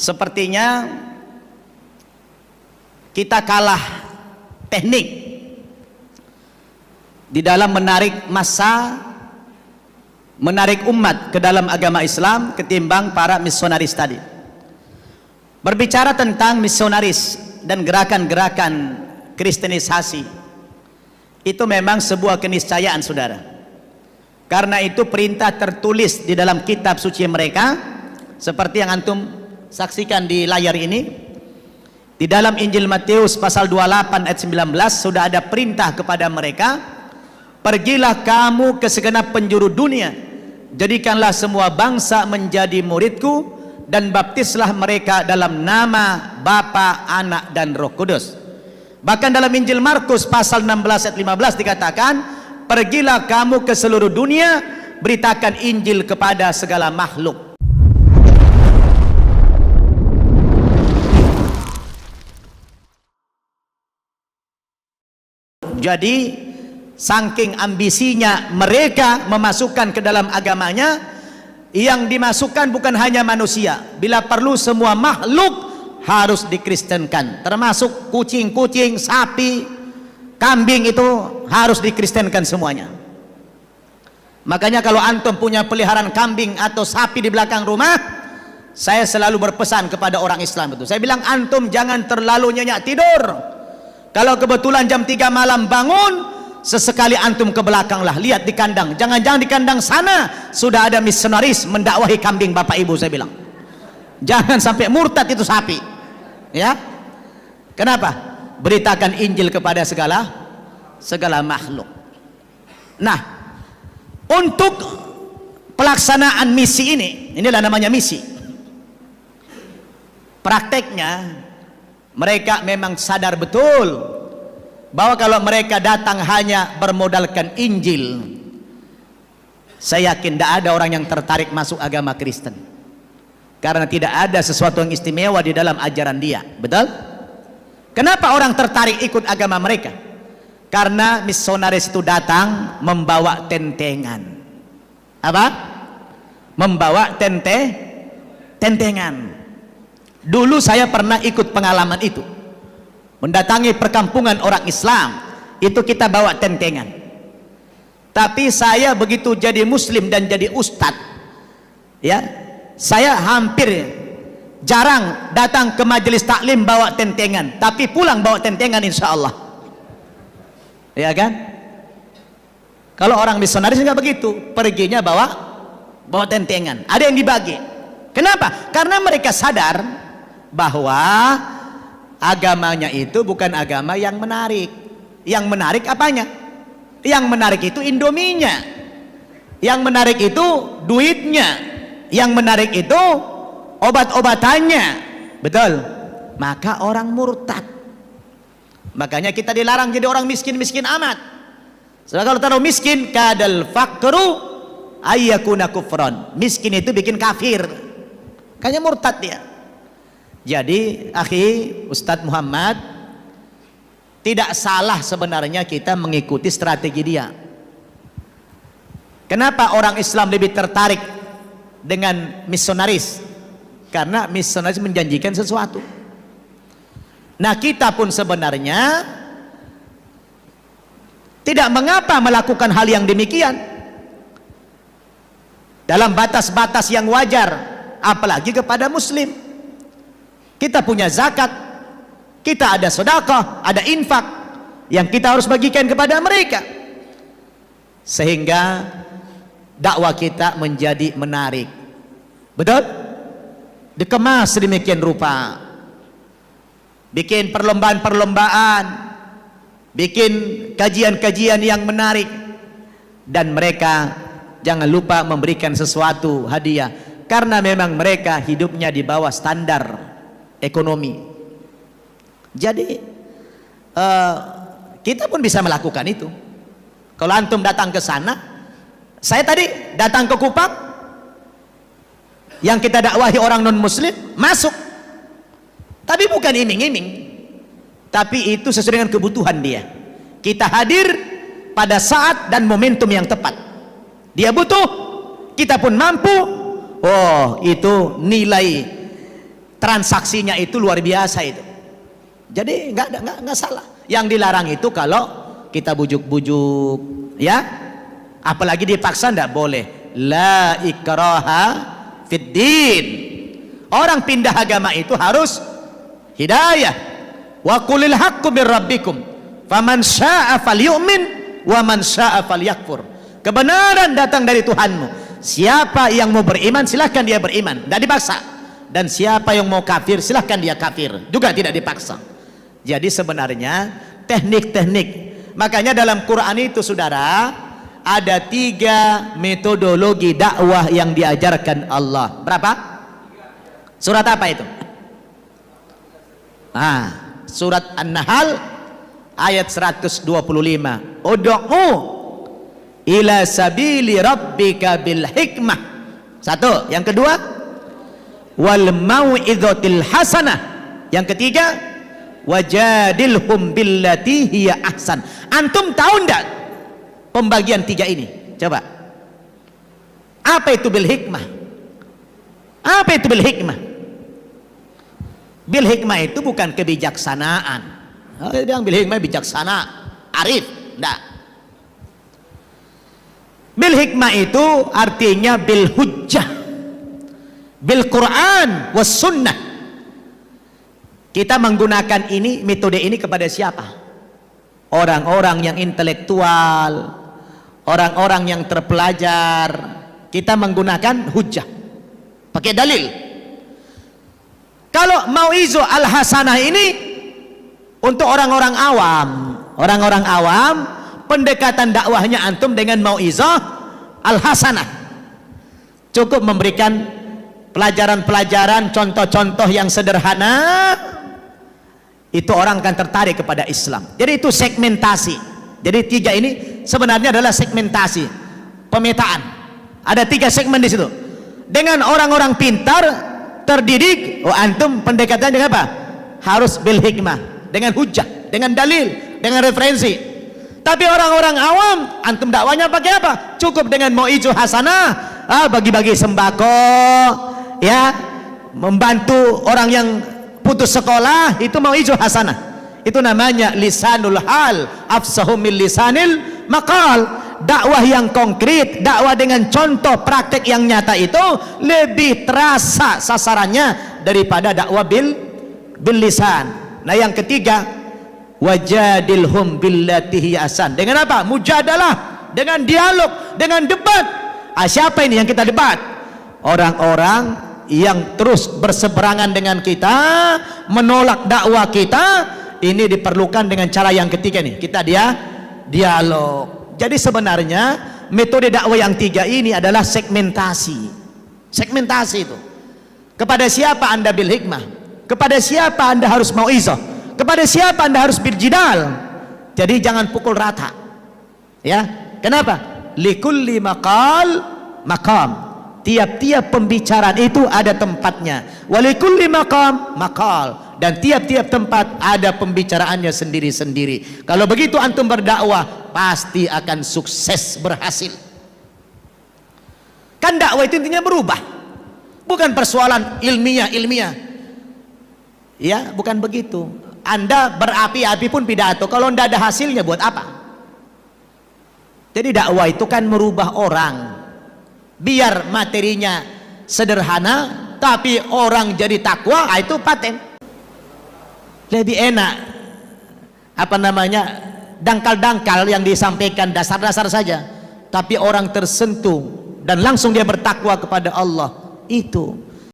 Sepertinya kita kalah teknik di dalam menarik massa, menarik umat ke dalam agama Islam ketimbang para misionaris tadi. Berbicara tentang misionaris dan gerakan-gerakan kristenisasi, itu memang sebuah keniscayaan, saudara. Karena itu perintah tertulis di dalam kitab suci mereka, seperti yang antum saksikan di layar ini. Di dalam Injil Matius pasal 28 ayat 19 sudah ada perintah kepada mereka, pergilah kamu ke segenap penjuru dunia, jadikanlah semua bangsa menjadi muridku, dan baptislah mereka dalam nama Bapa, Anak, dan Roh Kudus. Bahkan dalam Injil Markus pasal 16 ayat 15 dikatakan, pergilah kamu ke seluruh dunia, beritakan Injil kepada segala makhluk. Jadi saking ambisinya mereka memasukkan ke dalam agamanya, yang dimasukkan bukan hanya manusia, bila perlu semua makhluk harus dikristenkan, termasuk kucing-kucing, sapi, kambing, itu harus dikristenkan semuanya. Makanya kalau antum punya peliharaan kambing atau sapi di belakang rumah, saya selalu berpesan kepada orang Islam itu, saya bilang, antum jangan terlalu nyenyak tidur. Kalau kebetulan jam 3 malam bangun, sesekali antum ke belakang lah, lihat di kandang. Jangan-jangan di kandang sana sudah ada misionaris mendakwahi kambing, bapak ibu, saya bilang. Jangan sampai murtad itu sapi. Ya. Kenapa? Beritakan Injil kepada segala makhluk. Nah, untuk pelaksanaan misi ini, inilah namanya misi. Prakteknya mereka memang sadar betul bahwa kalau mereka datang hanya bermodalkan Injil, saya yakin tidak ada orang yang tertarik masuk agama Kristen, karena tidak ada sesuatu yang istimewa di dalam ajaran dia. Betul? Kenapa orang tertarik ikut agama mereka? Karena misionaris itu datang membawa tentengan. Apa? Membawa tentengan. Dulu saya pernah ikut pengalaman itu, mendatangi perkampungan orang Islam, itu kita bawa tentengan. Tapi saya begitu jadi muslim dan jadi ustadz, ya, saya hampir jarang datang ke majelis taklim bawa tentengan, tapi pulang bawa tentengan insya Allah. Ya kan? Kalau orang misionaris nggak begitu, perginya bawa tentengan, ada yang dibagi. Kenapa? Karena mereka sadar bahwa agamanya itu bukan agama yang menarik. Yang menarik apanya? Yang menarik itu indominya, yang menarik itu duitnya, yang menarik itu obat-obatannya. Betul? Maka orang murtad. Makanya kita dilarang jadi orang miskin-miskin amat. Sebab kalau taruh miskin, kadal faqru ayyakuna kufran. Miskin itu bikin kafir, kayaknya murtad dia. Jadi akhi Ustadz Muhammad, tidak salah sebenarnya kita mengikuti strategi dia. Kenapa orang Islam lebih tertarik dengan misionaris? Karena misionaris menjanjikan sesuatu. Nah, kita pun sebenarnya tidak mengapa melakukan hal yang demikian dalam batas-batas yang wajar, apalagi kepada muslim. Kita punya zakat, kita ada sedekah, ada infak yang kita harus bagikan kepada mereka, sehingga dakwah kita menjadi menarik. Betul? Dikemas sedemikian rupa, bikin perlombaan-perlombaan, bikin kajian-kajian yang menarik, dan mereka jangan lupa memberikan sesuatu hadiah, karena memang mereka hidupnya di bawah standar ekonomi. Jadi kita pun bisa melakukan itu. Kalau antum datang ke sana, saya tadi datang ke Kupang, yang kita dakwahi orang non muslim masuk, tapi bukan iming-iming, tapi itu sesuai dengan kebutuhan dia. Kita hadir pada saat dan momentum yang tepat. Dia butuh, kita pun mampu. Oh, itu nilai transaksinya itu luar biasa itu. Jadi nggak salah. Yang dilarang itu kalau kita bujuk-bujuk, ya, apalagi dipaksa nggak boleh. La ikraha fid din. Orang pindah agama itu harus hidayah. Wa qulil haqqu mir rabbikum faman syaa'a falyu'min wa man syaa'a falyakfur. Kebenaran datang dari Tuhanmu. Siapa yang mau beriman silahkan dia beriman, tidak dipaksa. Dan siapa yang mau kafir silahkan dia kafir, juga tidak dipaksa. Jadi sebenarnya teknik-teknik, makanya dalam Quran itu saudara ada 3 metodologi dakwah yang diajarkan Allah. Berapa? Surat apa itu? Surat An-Nahl ayat 125. Ud'u ila sabili rabbika bil hikmah. 1. Yang kedua, wal mau'izatil hasanah. Yang ketiga, wajadilhum billati hiya ahsan. Antum tahu enggak pembagian 3 ini? Coba. Apa itu bil hikmah? Apa itu bil hikmah? Bil hikmah itu bukan kebijaksanaan. Dia bilang bil hikmah bijaksana, arif, enggak. Bil hikmah itu artinya bil hujjah, bil Quran was sunnah. Kita menggunakan ini, metode ini kepada siapa? Orang-orang yang intelektual, orang-orang yang terpelajar. Kita menggunakan hujjah, pakai dalil. Kalau mau'izah al-hasanah ini untuk orang-orang awam. Orang-orang awam, pendekatan dakwahnya antum dengan mau'izah al-hasanah. Cukup memberikan pelajaran-pelajaran, contoh-contoh yang sederhana, itu orang akan tertarik kepada Islam. Jadi itu segmentasi. Jadi 3 ini sebenarnya adalah segmentasi, pemetaan. Ada 3 segmen di situ. Dengan orang-orang pintar, terdidik, antum pendekatannya dengan apa? Harus bil hikmah, dengan hujjah, dengan dalil, dengan referensi. Tapi orang-orang awam, antum dakwanya pakai apa? Cukup dengan mau'izah hasanah, bagi-bagi sembako, ya, membantu orang yang putus sekolah, itu mau'izah hasanah. Itu namanya lisanul hal afsahu min lisanil maqal. Dakwah yang konkret, dakwah dengan contoh praktek yang nyata itu lebih terasa sasarannya daripada dakwah bil lisan. Nah, yang ketiga, wajadilhum billati hiya ahsan. Dengan apa? Mujadalah, dengan dialog, dengan debat. Siapa ini yang kita debat? Orang-orang yang terus berseberangan dengan kita, menolak dakwah kita. Ini diperlukan dengan cara yang ketiga nih, kita dialog. Jadi sebenarnya metode dakwah yang 3 ini adalah segmentasi. Segmentasi itu. Kepada siapa Anda bil hikmah? Kepada siapa Anda harus mau'izah? Kepada siapa Anda harus berjidal? Jadi jangan pukul rata. Ya. Kenapa? Likulli maqal maqam. Tiap-tiap pembicaraan itu ada tempatnya. Walikulli maqam maqal. Dan tiap-tiap tempat ada pembicaraannya sendiri-sendiri. Kalau begitu antum berdakwah pasti akan sukses, berhasil. Kan dakwah itu intinya berubah. Bukan persoalan ilmiah. Ya, bukan begitu. Anda berapi-api pun pidato, kalau tidak ada hasilnya buat apa? Jadi dakwah itu kan merubah orang. Biar materinya sederhana, tapi orang jadi takwa, itu paten. Lebih enak, dangkal-dangkal yang disampaikan dasar-dasar saja, tapi orang tersentuh dan langsung dia bertakwa kepada Allah. Itu